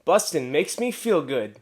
Bustin' makes me feel good.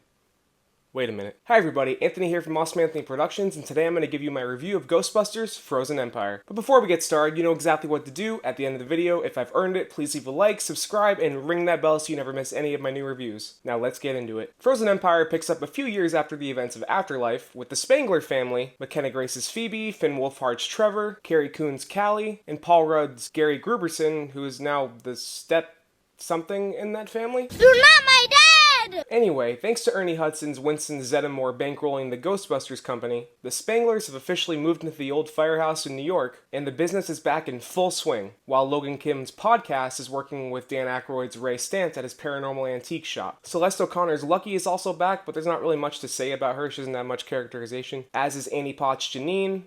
Wait a minute. Hi everybody, Anthony here from Awesome Anthony Productions, and today I'm going to give you my review of Ghostbusters Frozen Empire. But before we get started, you know exactly what to do at the end of the video. If I've earned it, please leave a like, subscribe, and ring that bell so you never miss any of my new reviews. Now let's get into it. Frozen Empire picks up a few years after the events of Afterlife, with the Spangler family, McKenna Grace's Phoebe, Finn Wolfhard's Trevor, Carrie Coon's Callie, and Paul Rudd's Gary Gruberson, who is now the step something in that family. You're not my dad! Anyway, thanks to Ernie Hudson's Winston Zeddemore bankrolling the Ghostbusters company, the Spanglers have officially moved into the old firehouse in New York, and the business is back in full swing, while Logan Kim's podcast is working with Dan Aykroyd's Ray Stantz at his paranormal antique shop. Celeste O'Connor's Lucky is also back, but there's not really much to say about her. She doesn't have much characterization, as is Annie Potts' Janine.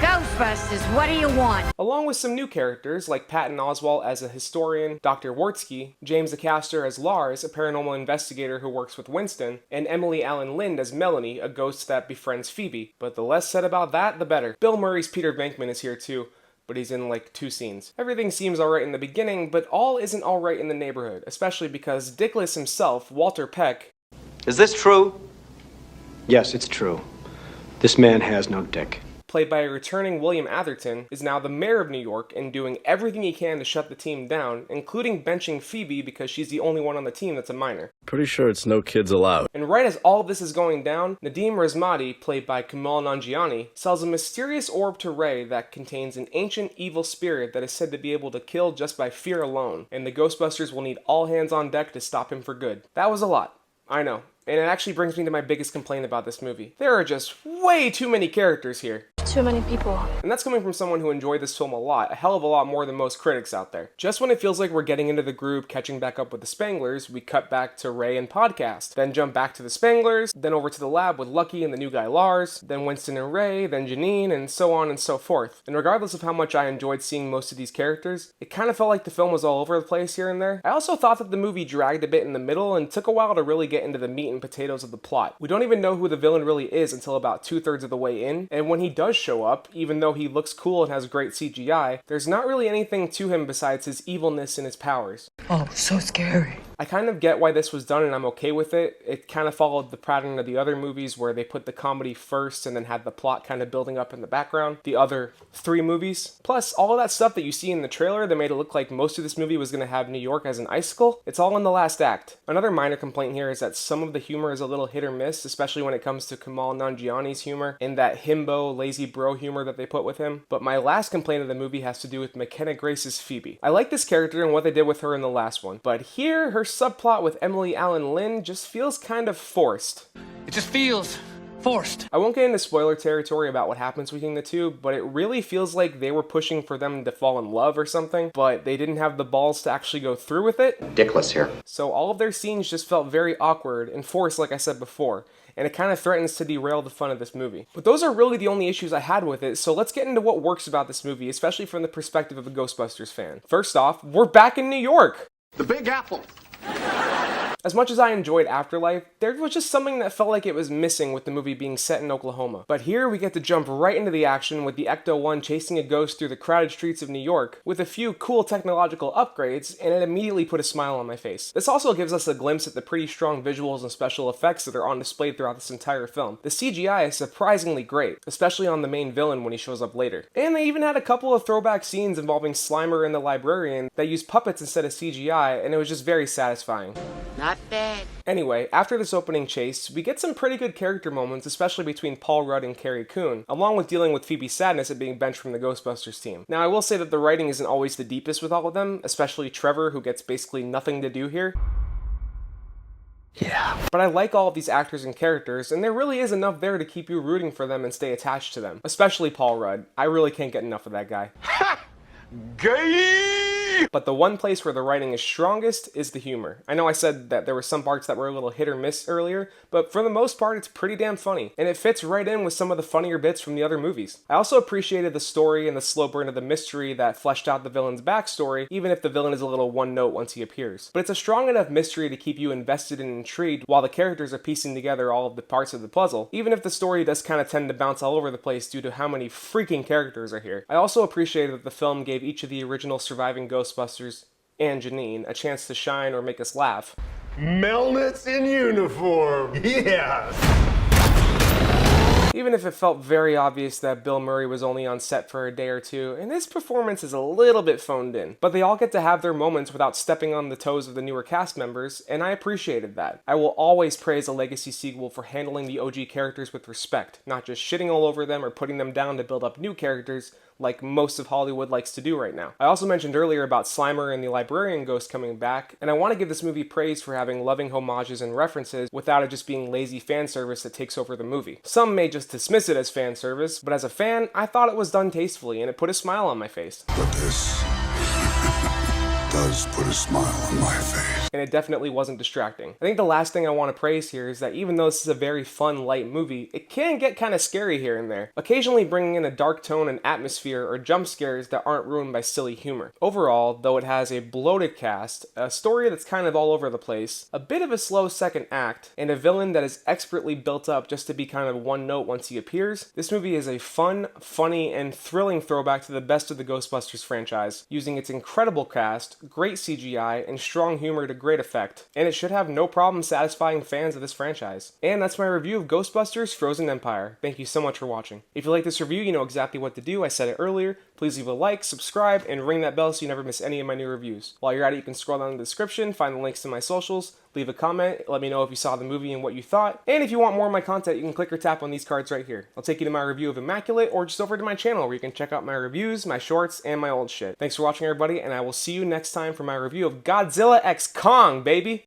Ghostbusters, what do you want? Along with some new characters like Patton Oswalt as a historian, Dr. Wartsky, James Acaster as Lars, a paranormal investigator who works with Winston, and Emily Allen Lind as Melanie, a ghost that befriends Phoebe. But the less said about that, the better. Bill Murray's Peter Venkman is here too, but he's in like 2 scenes. Everything seems alright in the beginning, but all isn't alright in the neighborhood, especially because Dickless himself, Walter Peck... Is this true? Yes, it's true. This man has no dick. Played by a returning William Atherton, is now the mayor of New York and doing everything he can to shut the team down, including benching Phoebe because she's the only one on the team that's a minor. Pretty sure it's no kids allowed. And right as all of this is going down, Nadim Razmati, played by Kumail Nanjiani, sells a mysterious orb to Ray that contains an ancient evil spirit that is said to be able to kill just by fear alone, and the Ghostbusters will need all hands on deck to stop him for good. That was a lot. I know. And it actually brings me to my biggest complaint about this movie. There are just way too many characters here. Too many people. And that's coming from someone who enjoyed this film a lot, a hell of a lot more than most critics out there. Just when it feels like we're getting into the groove, catching back up with the Spanglers, we cut back to Ray and podcast, then jump back to the Spanglers, then over to the lab with Lucky and the new guy Lars, then Winston and Ray, then Janine, and so on and so forth. And regardless of how much I enjoyed seeing most of these characters, it kind of felt like the film was all over the place here and there. I also thought that the movie dragged a bit in the middle and took a while to really get into the meat and potatoes of the plot. We don't even know who the villain really is until about 2/3 of the way in, and when he does show up, even though he looks cool and has great CGI, there's not really anything to him besides his evilness and his powers. Oh, so scary. I kind of get why this was done and I'm okay with it. It kind of followed the pattern of the other movies where they put the comedy first and then had the plot kind of building up in the background. The other 3 movies. Plus, all of that stuff that you see in the trailer that made it look like most of this movie was going to have New York as an icicle, it's all in the last act. Another minor complaint here is that some of the humor is a little hit or miss, especially when it comes to Kumail Nanjiani's humor and that himbo, lazy bro humor that they put with him. But my last complaint of the movie has to do with McKenna Grace's Phoebe. I like this character and what they did with her in the last one, but here her subplot with Emily Allen Lind just feels kind of forced. It just feels forced. I won't get into spoiler territory about what happens between the two, but it really feels like they were pushing for them to fall in love or something, but they didn't have the balls to actually go through with it. Dickless here. So all of their scenes just felt very awkward and forced, like I said before, and it kind of threatens to derail the fun of this movie. But those are really the only issues I had with it, so let's get into what works about this movie, especially from the perspective of a Ghostbusters fan. First off, we're back in New York! The Big Apple. As much as I enjoyed Afterlife, there was just something that felt like it was missing with the movie being set in Oklahoma. But here we get to jump right into the action with the Ecto-1 chasing a ghost through the crowded streets of New York with a few cool technological upgrades, and it immediately put a smile on my face. This also gives us a glimpse at the pretty strong visuals and special effects that are on display throughout this entire film. The CGI is surprisingly great, especially on the main villain when he shows up later. And they even had a couple of throwback scenes involving Slimer and the librarian that used puppets instead of CGI, and it was just very satisfying. Not bad. Anyway, after this opening chase, we get some pretty good character moments, especially between Paul Rudd and Carrie Coon, along with dealing with Phoebe's sadness at being benched from the Ghostbusters team. Now, I will say that the writing isn't always the deepest with all of them, especially Trevor, who gets basically nothing to do here. Yeah. But I like all of these actors and characters, and there really is enough there to keep you rooting for them and stay attached to them. Especially Paul Rudd. I really can't get enough of that guy. Ha! Gay! But the one place where the writing is strongest is the humor. I know I said that there were some parts that were a little hit or miss earlier, but for the most part it's pretty damn funny, and it fits right in with some of the funnier bits from the other movies. I also appreciated the story and the slow burn of the mystery that fleshed out the villain's backstory, even if the villain is a little one note once he appears. But it's a strong enough mystery to keep you invested and intrigued while the characters are piecing together all of the parts of the puzzle, even if the story does kind of tend to bounce all over the place due to how many freaking characters are here. I also appreciated that the film gave each of the original surviving Ghostbusters and Janine a chance to shine or make us laugh. Melnitz in uniform. Yeah. Even if it felt very obvious that Bill Murray was only on set for a day or two, and his performance is a little bit phoned in. But they all get to have their moments without stepping on the toes of the newer cast members, and I appreciated that. I will always praise a legacy sequel for handling the OG characters with respect, not just shitting all over them or putting them down to build up new characters, like most of Hollywood likes to do right now. I also mentioned earlier about Slimer and the Librarian Ghost coming back, and I want to give this movie praise for having loving homages and references without it just being lazy fan service that takes over the movie. Some may just dismiss it as fan service, but as a fan, I thought it was done tastefully and it put a smile on my face. But this does put a smile on my face. And it definitely wasn't distracting. I think the last thing I want to praise here is that even though this is a very fun, light movie, it can get kind of scary here and there, occasionally bringing in a dark tone and atmosphere or jump scares that aren't ruined by silly humor. Overall, though it has a bloated cast, a story that's kind of all over the place, a bit of a slow second act, and a villain that is expertly built up just to be kind of one note once he appears, this movie is a fun, funny, and thrilling throwback to the best of the Ghostbusters franchise, using its incredible cast, great CGI, and strong humor to great effect, and it should have no problem satisfying fans of this franchise. And that's my review of Ghostbusters Frozen Empire. Thank you so much for watching. If you like this review, you know exactly what to do. I said it earlier. Please leave a like, subscribe, and ring that bell so you never miss any of my new reviews. While you're at it, you can scroll down in the description, find the links to my socials, leave a comment, let me know if you saw the movie and what you thought, and if you want more of my content, you can click or tap on these cards right here. I'll take you to my review of Immaculate, or just over to my channel where you can check out my reviews, my shorts, and my old shit. Thanks for watching, everybody, and I will see you next time for my review of Godzilla x Kong, baby!